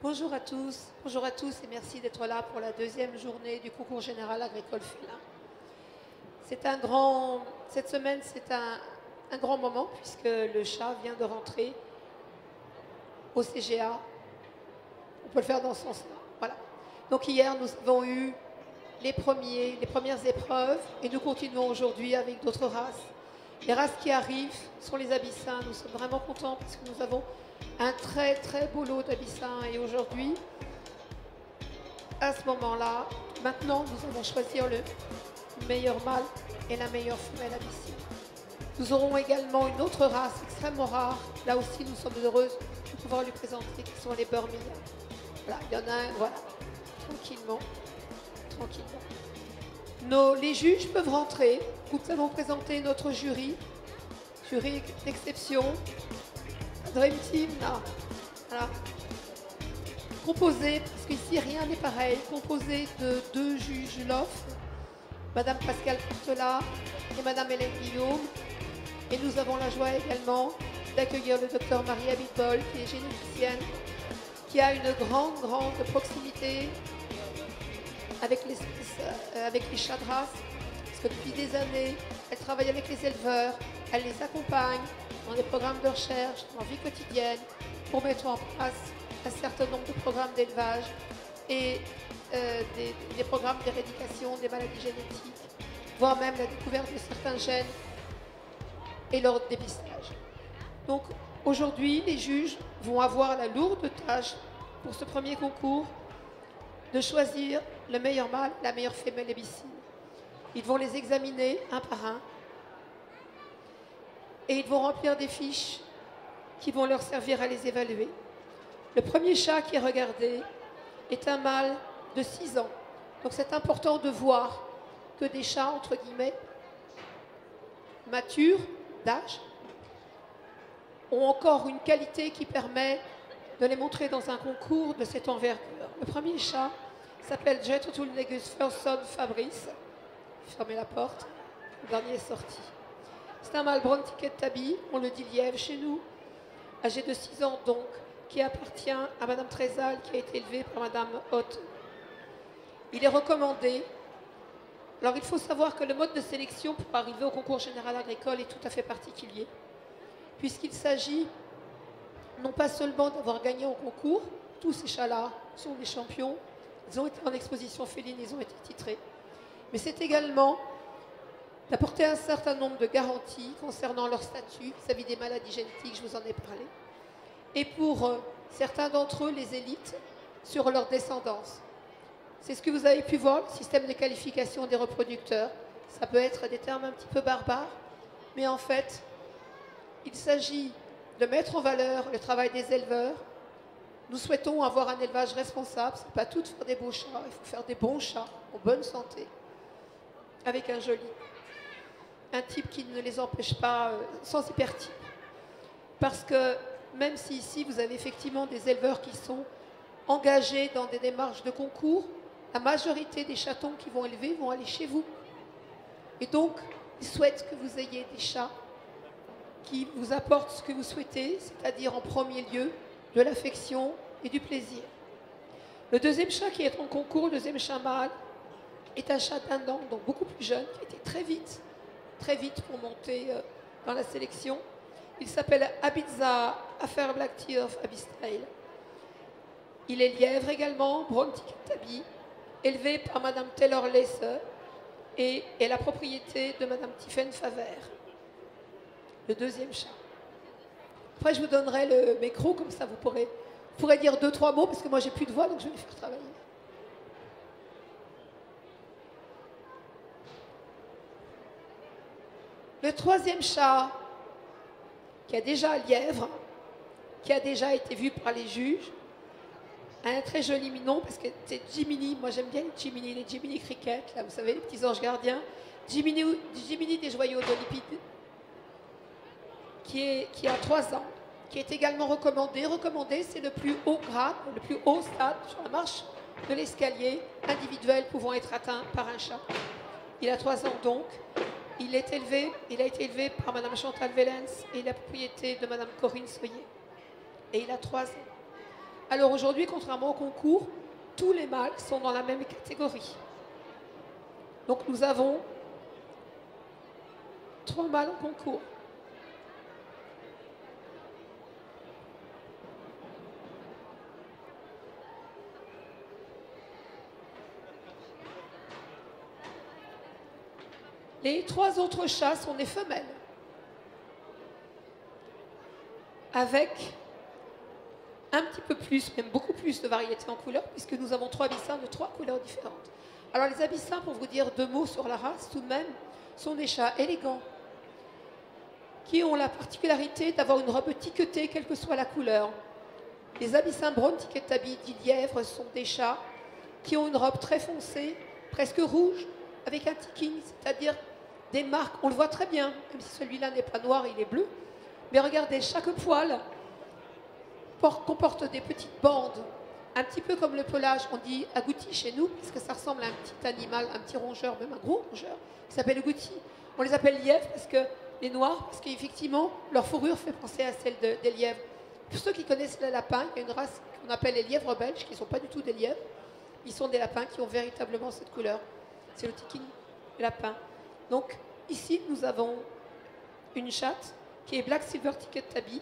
Bonjour à tous et merci d'être là pour la deuxième journée du concours général agricole félin. Cette semaine, c'est un grand moment puisque le chat vient de rentrer au CGA. On peut le faire dans ce sens-là. Voilà. Donc hier, nous avons eu les premières épreuves et nous continuons aujourd'hui avec d'autres races. Les races qui arrivent sont les abyssins. Nous sommes vraiment contents parce que nous avons un très très beau lot d'abyssins et aujourd'hui, à ce moment-là, maintenant nous allons choisir le meilleur mâle et la meilleure femelle abyssine. Nous aurons également une autre race extrêmement rare. Là aussi, nous sommes heureuses de pouvoir lui présenter, qui sont les Birmingham's. Voilà, il y en a un, voilà, tranquillement. Les juges peuvent rentrer. Nous allons présenter notre jury d'exception. Dream Team, là. Voilà. Composé, parce qu'ici rien n'est pareil, composé de deux juges LOF, Madame Pascale Portelat et Madame Hélène Guillaume. Et nous avons la joie également d'accueillir le docteur Marie Abitbol, qui est généticienne, qui a une grande proximité avec les chats de race, parce que depuis des années, elle travaille avec les éleveurs, elle les accompagne dans des programmes de recherche, en vie quotidienne, pour mettre en place un certain nombre de programmes d'élevage et des programmes d'éradication des maladies génétiques, voire même la découverte de certains gènes et leur dépistage. Donc aujourd'hui, les juges vont avoir la lourde tâche pour ce premier concours de choisir le meilleur mâle, la meilleure femelle abyssine. Ils vont les examiner un par un et ils vont remplir des fiches qui vont leur servir à les évaluer. Le premier chat qui est regardé est un mâle de 6 ans. Donc c'est important de voir que des chats, entre guillemets, matures, d'âge, ont encore une qualité qui permet de les montrer dans un concours de cette envergure. Le premier chat s'appelle Jetotulnegus Firson Fabrice. Fermez la porte, le dernier est sorti. C'est un mâle brown ticket tabby, on le dit lièvre chez nous, âgé de 6 ans donc, qui appartient à Madame Trézal, qui a été élevée par Madame Hoth. Il est recommandé. Alors il faut savoir que le mode de sélection pour arriver au concours général agricole est tout à fait particulier, puisqu'il s'agit non pas seulement d'avoir gagné au concours, tous ces chats-là sont des champions, ils ont été en exposition féline, ils ont été titrés, mais c'est également d'apporter un certain nombre de garanties concernant leur statut vis-à-vis des maladies génétiques, je vous en ai parlé, et pour certains d'entre eux, les élites, sur leur descendance. C'est ce que vous avez pu voir, le système de qualification des reproducteurs. Ça peut être des termes un petit peu barbares, mais en fait, il s'agit de mettre en valeur le travail des éleveurs. Nous souhaitons avoir un élevage responsable. Ce n'est pas tout de faire des beaux chats, il faut faire des bons chats, en bonne santé, avec un type qui ne les empêche pas, sans hypertype. Parce que même si ici, vous avez effectivement des éleveurs qui sont engagés dans des démarches de concours, la majorité des chatons qui vont élever vont aller chez vous. Et donc, ils souhaitent que vous ayez des chats qui vous apportent ce que vous souhaitez, c'est-à-dire en premier lieu de l'affection et du plaisir. Le deuxième chat qui est en concours, le deuxième chat mâle, est un chat d'un an, donc beaucoup plus jeune, qui était très vite pour monter dans la sélection. Il s'appelle Abitza Affair Black Tear of Abyssale. Il est lièvre également, brown ticket tabby, élevé par Madame Taylor Lesser et est la propriété de Madame Tiphaine Favert. Le deuxième chat. Après, je vous donnerai le micro, comme ça vous pourrez dire 2-3 mots, parce que moi j'ai plus de voix, donc je vais les faire travailler. Le troisième chat, qui a déjà lièvre, qui a déjà été vu par les juges, a un très joli nom, parce que c'est Jiminy. Moi j'aime bien les Jiminy Cricket, là vous savez, les petits anges gardiens. Jiminy des joyaux d'Olipide, qui a 3 ans, qui est également recommandé. Recommandé, c'est le plus haut grade, le plus haut stade sur la marche de l'escalier individuel pouvant être atteint par un chat. Il a 3 ans donc. Il a été élevé par Madame Chantal Vellens et la propriété de Madame Corinne Soyer. Et il a 3 ans. Alors aujourd'hui, contrairement au concours, tous les mâles sont dans la même catégorie. Donc nous avons 3 mâles en concours. Les 3 autres chats sont des femelles, avec un petit peu plus, même beaucoup plus de variété en couleurs, puisque nous avons 3 abyssins de 3 couleurs différentes. Alors les abyssins, pour vous dire 2 mots sur la race, tout de même, sont des chats élégants, qui ont la particularité d'avoir une robe tiquetée, quelle que soit la couleur. Les abyssins brown ticket tabby dits lièvres sont des chats qui ont une robe très foncée, presque rouge, avec un ticking, c'est-à-dire des marques, on le voit très bien, même si celui-là n'est pas noir, il est bleu. Mais regardez, chaque poil comporte des petites bandes, un petit peu comme le pelage, on dit agouti chez nous, puisque ça ressemble à un petit animal, un petit rongeur, même un gros rongeur, qui s'appelle agouti. On les appelle lièvres, parce que les noirs, parce qu'effectivement, leur fourrure fait penser à celle des lièvres. Pour ceux qui connaissent les lapins, il y a une race qu'on appelle les lièvres belges, qui ne sont pas du tout des lièvres. Ils sont des lapins qui ont véritablement cette couleur. C'est le ticking lapin. Donc, ici, nous avons une chatte qui est Black Silver Ticket Tabby,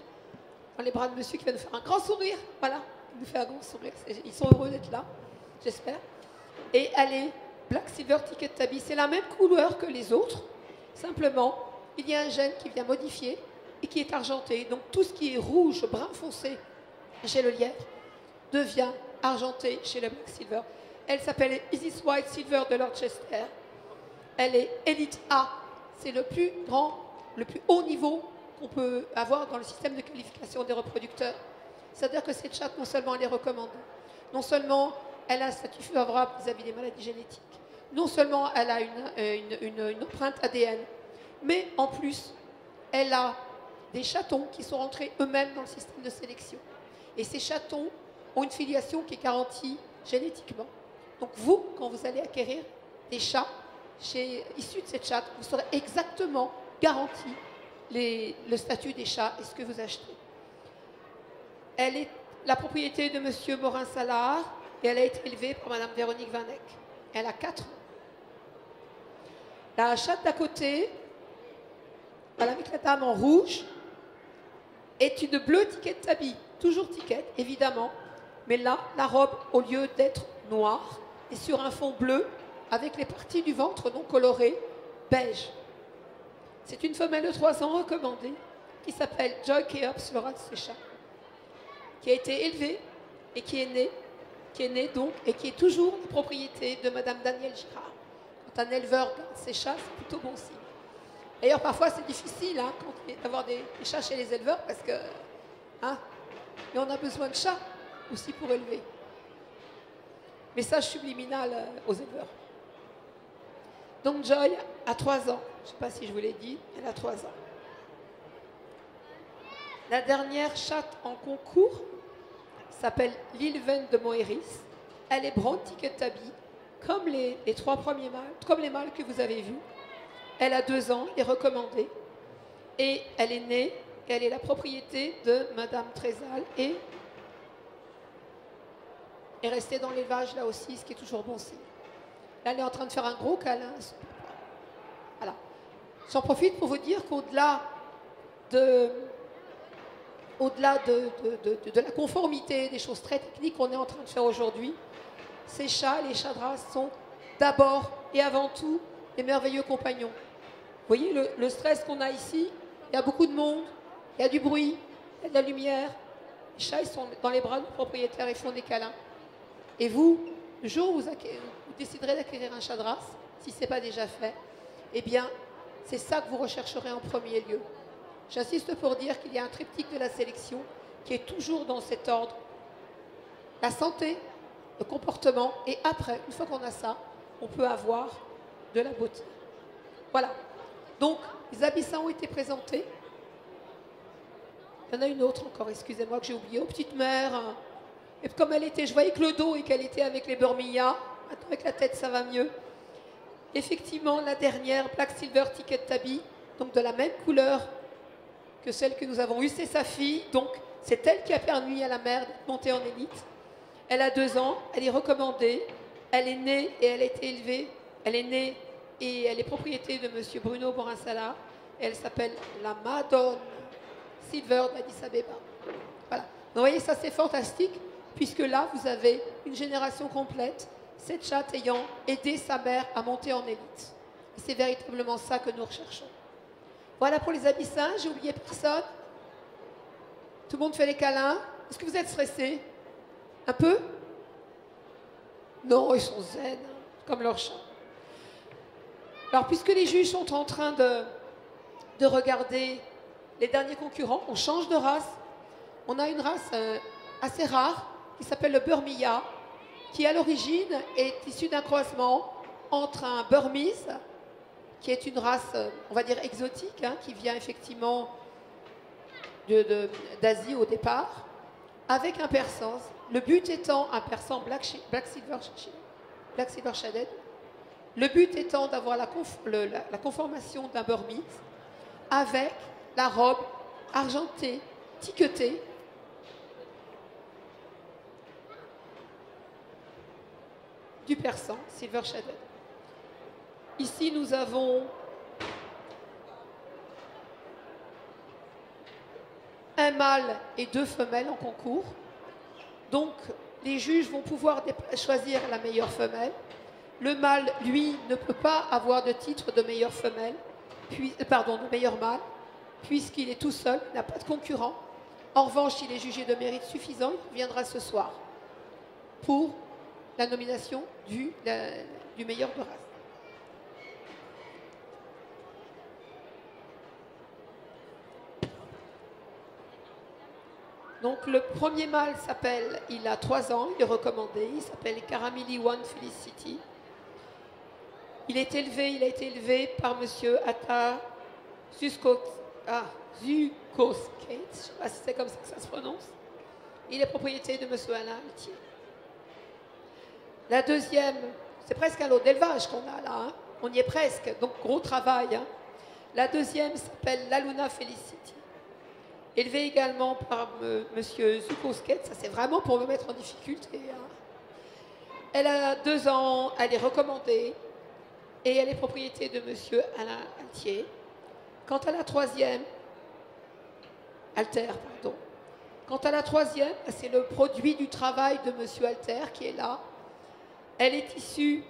dans les bras de monsieur qui va nous faire un grand sourire. Voilà, il nous fait un grand sourire. Ils sont heureux d'être là, j'espère. Et elle est Black Silver Ticket Tabby. C'est la même couleur que les autres. Simplement, il y a un gène qui vient modifier et qui est argenté. Donc, tout ce qui est rouge, brun foncé chez le lièvre devient argenté chez le Black Silver. Elle s'appelle Isis White Silver de Dorchester. Elle est Elite A. C'est le plus grand, le plus haut niveau qu'on peut avoir dans le système de qualification des reproducteurs. C'est-à-dire que cette chatte, non seulement elle est recommandée, non seulement elle a un statut favorable vis-à-vis des maladies génétiques, non seulement elle a une empreinte ADN, mais en plus, elle a des chatons qui sont rentrés eux-mêmes dans le système de sélection. Et ces chatons ont une filiation qui est garantie génétiquement. Donc vous, quand vous allez acquérir des chats issus de cette chatte, vous saurez exactement garanti le statut des chats et ce que vous achetez. Elle est la propriété de M. Morin-Salard et elle a été élevée par Mme Véronique Vanek. Elle a 4 ans. La chatte d'à côté, avec la dame en rouge, est une bleue ticket tabby. Toujours ticket, évidemment. Mais là, la robe, au lieu d'être noire, est sur un fond bleu avec les parties du ventre non colorées, beige. C'est une femelle de 3 ans recommandée qui s'appelle Joy Keops, le rat de ces chats, qui a été élevée et qui est née donc et qui est toujours la propriété de Mme Danielle Girard. Quand un éleveur garde ses chats, c'est plutôt bon signe. D'ailleurs, parfois, c'est difficile d'avoir des chats chez les éleveurs parce que, mais on a besoin de chats aussi pour élever. Message subliminal aux éleveurs. Donc Joy a 3 ans. Je ne sais pas si je vous l'ai dit, elle a 3 ans. La dernière chatte en concours s'appelle Lilven de Moeris. Elle est brown ticket tabby, comme les 3 premiers mâles, comme les mâles que vous avez vus. Elle a 2 ans, elle est recommandée. Et elle est née, et elle est la propriété de Madame Trézal et est restée dans l'élevage là aussi, ce qui est toujours bon signe. Là, elle est en train de faire un gros câlin à son papa. Voilà. J'en profite pour vous dire qu'au-delà de la conformité, des choses très techniques qu'on est en train de faire aujourd'hui, ces chats, les chats de race, sont d'abord et avant tout des merveilleux compagnons. Vous voyez le stress qu'on a ici, il y a beaucoup de monde, il y a du bruit, il y a de la lumière. Les chats, ils sont dans les bras du propriétaire, ils font des câlins. Et vous, le jour où vous déciderez d'acquérir un chat de race, si ce n'est pas déjà fait, eh bien, c'est ça que vous rechercherez en premier lieu. J'insiste pour dire qu'il y a un triptyque de la sélection qui est toujours dans cet ordre. La santé, le comportement, et après, une fois qu'on a ça, on peut avoir de la beauté. Voilà. Donc, les abyssins ont été présentés. Il y en a une autre encore, excusez-moi, que j'ai oubliée. Oh, petite mère. Et comme elle était, je voyais que le dos et qu'elle était avec les Burmillas. Attends, avec la tête, ça va mieux. Effectivement, la dernière, Black Silver Ticket Tabby, donc de la même couleur que celle que nous avons eue, c'est sa fille. Donc, c'est elle qui a permis à la mère d'être montée en élite. Elle a 2 ans, elle est recommandée, elle est née et elle a été élevée. Elle est née et elle est propriété de M. Bruno Borinsala. Elle s'appelle la Madone Silver d'Addis Abeba. Voilà. Donc, vous voyez, ça c'est fantastique, puisque là, vous avez une génération complète, cette chatte ayant aidé sa mère à monter en élite. Et c'est véritablement ça que nous recherchons. Voilà pour les abyssins, j'ai oublié personne. Tout le monde fait les câlins. Est-ce que vous êtes stressés? Un peu? Non, ils sont zen, comme leur chat. Alors, puisque les juges sont en train de regarder les derniers concurrents, on change de race. On a une race assez rare qui s'appelle le Burmia, qui à l'origine est issue d'un croisement entre un Burmese, qui est une race, on va dire, exotique, hein, qui vient effectivement d'Asie au départ, avec un persan. Le but étant un persan Black Silver Shaded. Le but étant d'avoir la conformation d'un Burmese avec la robe argentée, tiquetée, du persan Silver Shaded. Ici, nous avons un mâle et 2 femelles en concours. Donc, les juges vont pouvoir choisir la meilleure femelle. Le mâle, lui, ne peut pas avoir de titre de meilleure femelle, de meilleur mâle, puisqu'il est tout seul, il n'a pas de concurrent. En revanche, s'il est jugé de mérite suffisant, il reviendra ce soir pour la nomination du meilleur de race. Donc le premier mâle s'appelle, il a 3 ans, il est recommandé, il s'appelle Caramili One Felicity. Il a été élevé par M. Atta Zukoskate, je ne sais pas si c'est comme ça que ça se prononce. Il est propriété de M. Alain Altier. La deuxième, c'est presque un lot d'élevage qu'on a là, hein. On y est presque, donc gros travail. Hein. La deuxième s'appelle Laluna Felicity. Élevée également par M. Zukoskate, ça c'est vraiment pour me mettre en difficulté. Hein. Elle a 2 ans, elle est recommandée et elle est propriété de M. Alain Altier. Quant à la troisième, c'est le produit du travail de M. Alter qui est là. Elle est issue,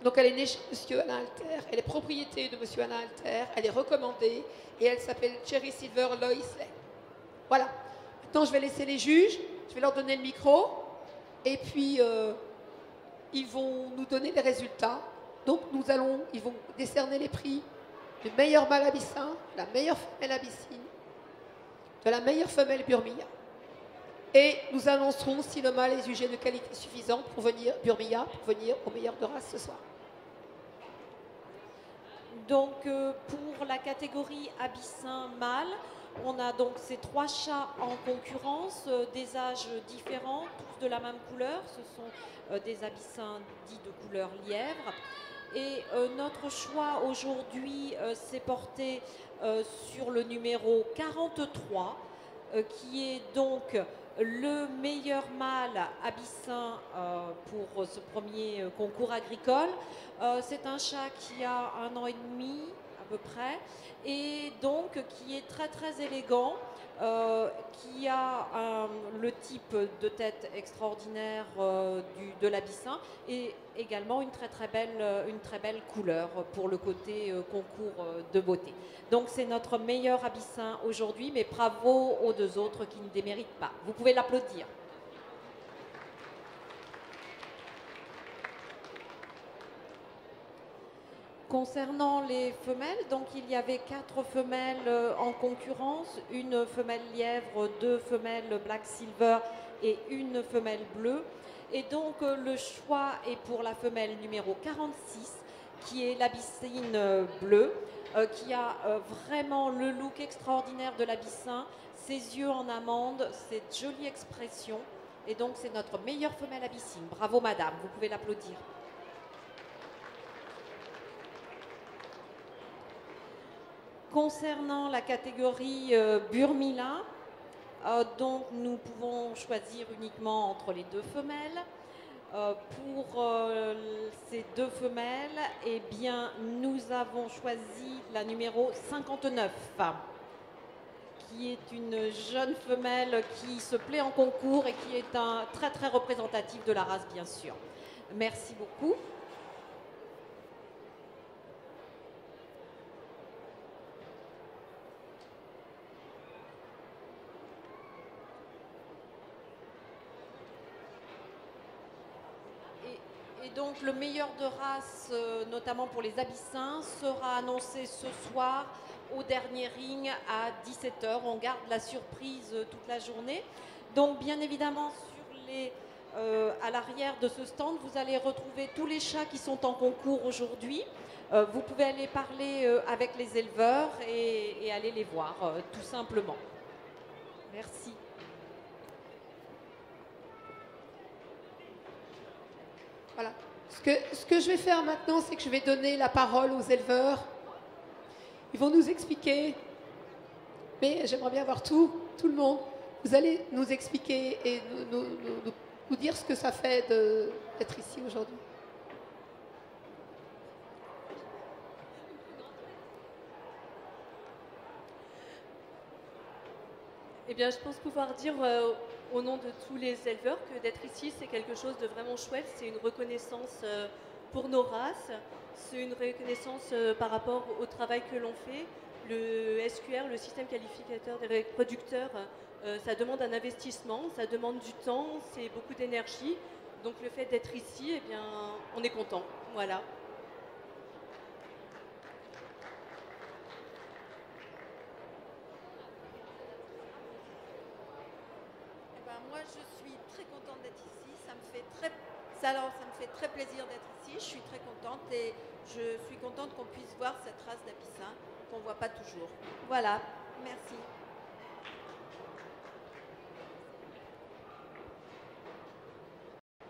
donc elle est née chez M. Alain Alter, elle est propriété de M. Alain Alter, elle est recommandée et elle s'appelle Cherry Silver Lois Lane. Voilà. Maintenant, je vais laisser les juges, je vais leur donner le micro et puis ils vont nous donner les résultats. Donc ils vont décerner les prix du meilleur mâle abyssin, la meilleure femelle abyssine, de la meilleure femelle Burmia. Et nous annoncerons si le mâle est jugé de qualité suffisante pour venir au meilleur de race ce soir. Donc pour la catégorie abyssin mâle, on a donc ces 3 chats en concurrence, des âges différents, tous de la même couleur. Ce sont des abyssins dits de couleur lièvre. Et notre choix aujourd'hui s'est porté sur le numéro 43, qui est donc le meilleur mâle abyssin pour ce premier concours agricole. C'est un chat qui a 1 an et demi à peu près et donc qui est très très élégant, qui a le type de tête extraordinaire de l'abyssin et également une très belle couleur pour le côté concours de beauté. Donc c'est notre meilleur abyssin aujourd'hui, mais bravo aux 2 autres qui ne déméritent pas. Vous pouvez l'applaudir. Concernant les femelles, donc il y avait 4 femelles en concurrence, une femelle lièvre, 2 femelles black silver et une femelle bleue. Et donc le choix est pour la femelle numéro 46, qui est l'abyssine bleue, qui a vraiment le look extraordinaire de l'abyssin, ses yeux en amande, cette jolie expression. Et donc c'est notre meilleure femelle abyssine. Bravo madame, vous pouvez l'applaudir. Concernant la catégorie Burmila, donc nous pouvons choisir uniquement entre les deux femelles. Pour ces deux femelles, eh bien, nous avons choisi la numéro 59, qui est une jeune femelle qui se plaît en concours et qui est un très très représentatif de la race, bien sûr. Merci beaucoup. Et donc le meilleur de race, notamment pour les abyssins, sera annoncé ce soir au dernier ring à 17 h. On garde la surprise toute la journée. Donc bien évidemment à l'arrière de ce stand, vous allez retrouver tous les chats qui sont en concours aujourd'hui. Vous pouvez aller parler avec les éleveurs et aller les voir, tout simplement. Merci. Voilà. Ce que je vais faire maintenant, c'est que je vais donner la parole aux éleveurs. Ils vont nous expliquer, mais j'aimerais bien voir tout le monde. Vous allez nous expliquer et nous dire ce que ça fait d'être ici aujourd'hui. Eh bien, je pense pouvoir dire au nom de tous les éleveurs que d'être ici, c'est quelque chose de vraiment chouette. C'est une reconnaissance pour nos races. C'est une reconnaissance par rapport au travail que l'on fait. Le SQR, le système qualificateur des reproducteurs, ça demande un investissement, ça demande du temps, c'est beaucoup d'énergie. Donc le fait d'être ici, eh bien, on est content. Voilà. Moi, je suis très contente d'être ici. Ça me fait très plaisir d'être ici. Je suis très contente et je suis contente qu'on puisse voir cette race d'abyssin qu'on ne voit pas toujours. Voilà, merci.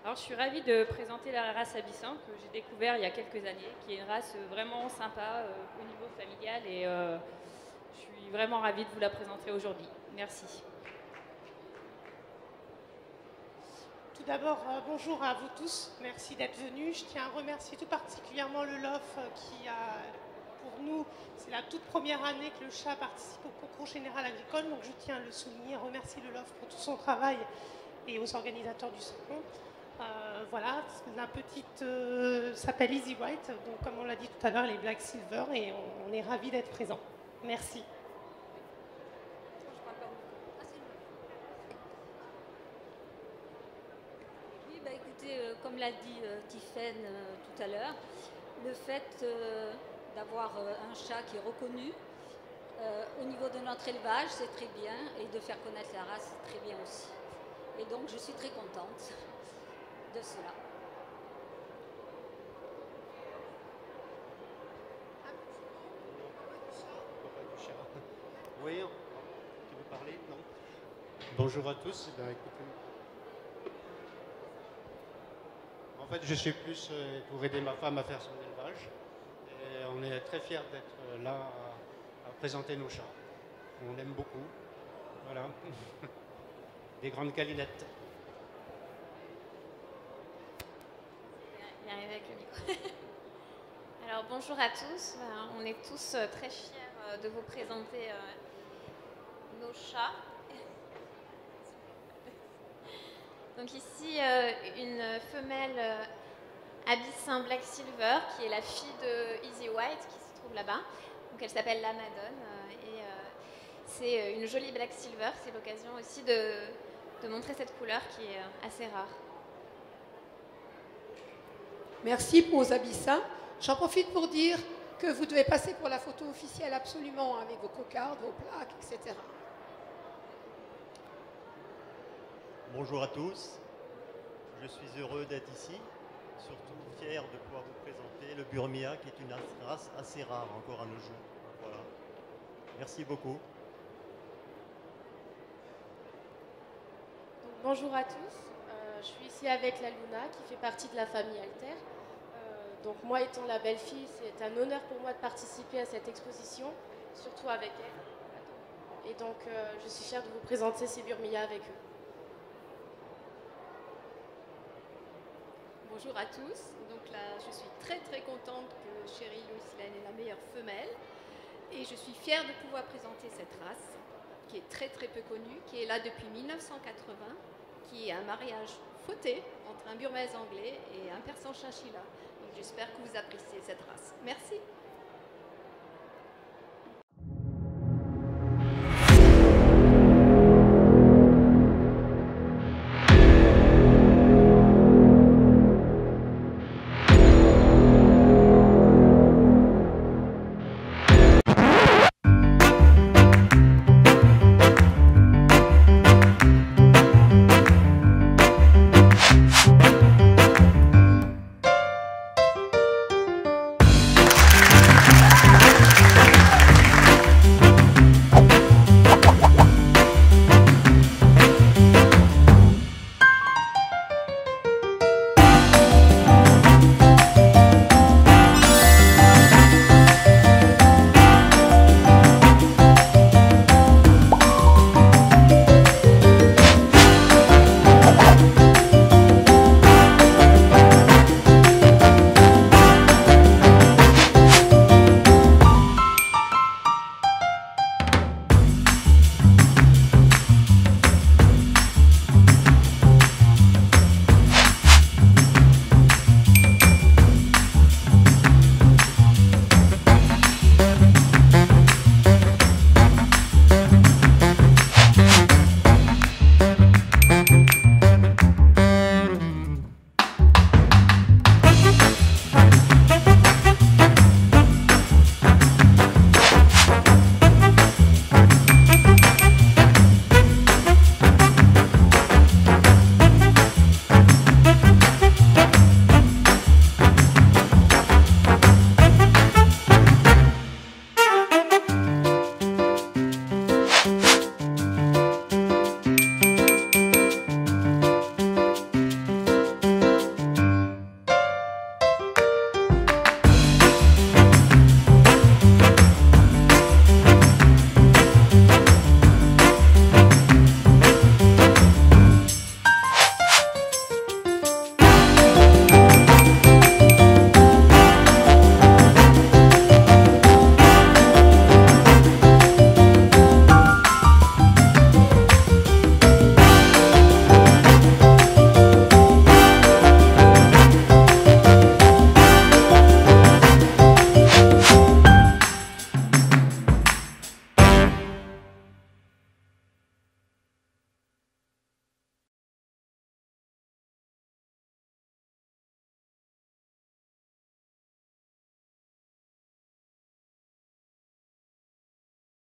Alors, je suis ravie de présenter la race abyssin que j'ai découvert il y a quelques années, qui est une race vraiment sympa au niveau familial et je suis vraiment ravie de vous la présenter aujourd'hui. Merci. Tout d'abord, bonjour à vous tous, merci d'être venus. Je tiens à remercier tout particulièrement le LOF qui a, pour nous, c'est la toute première année que le chat participe au concours général agricole, donc je tiens à le souligner, remercier le LOF pour tout son travail et aux organisateurs du salon. Voilà, la petite s'appelle Easy White, donc comme on l'a dit tout à l'heure, elle est Black Silver et on est ravis d'être présents. Merci. Comme l'a dit Tiffaine tout à l'heure, le fait d'avoir un chat qui est reconnu au niveau de notre élevage, c'est très bien, et de faire connaître la race, c'est très bien aussi. Et donc, je suis très contente de cela. Oui, tu veux parler? Non. Bonjour à tous. Eh bien, écoutez, en fait, je suis plus pour aider ma femme à faire son élevage. Et on est très fiers d'être là à présenter nos chats. On l'aime beaucoup. Voilà. Des grandes câlinettes. Il arrive avec le micro. Alors bonjour à tous. On est tous très fiers de vous présenter nos chats. Donc ici, une femelle abyssin Black Silver, qui est la fille de Easy White, qui se trouve là-bas. Donc elle s'appelle la Madone, et c'est une jolie Black Silver. C'est l'occasion aussi de montrer cette couleur qui est assez rare. Merci pour aux abyssins. J'en profite pour dire que vous devez passer pour la photo officielle absolument, avec vos cocardes, vos plaques, etc. Bonjour à tous, je suis heureux d'être ici, surtout fier de pouvoir vous présenter le Burmia, qui est une race assez rare encore à nos jours. Voilà. Merci beaucoup. Bonjour à tous, je suis ici avec la Luna qui fait partie de la famille Alter. Donc moi étant la belle-fille, c'est un honneur pour moi de participer à cette exposition surtout avec elle. Et donc, je suis fière de vous présenter ces Burmillas avec eux. Bonjour à tous. Donc là, je suis très très contente que Chérie Louisilène est la meilleure femelle. Et je suis fière de pouvoir présenter cette race qui est très très peu connue, qui est là depuis 1980, qui est un mariage fauté entre un Burmese anglais et un Persan Chinchilla. Donc j'espère que vous appréciez cette race. Merci.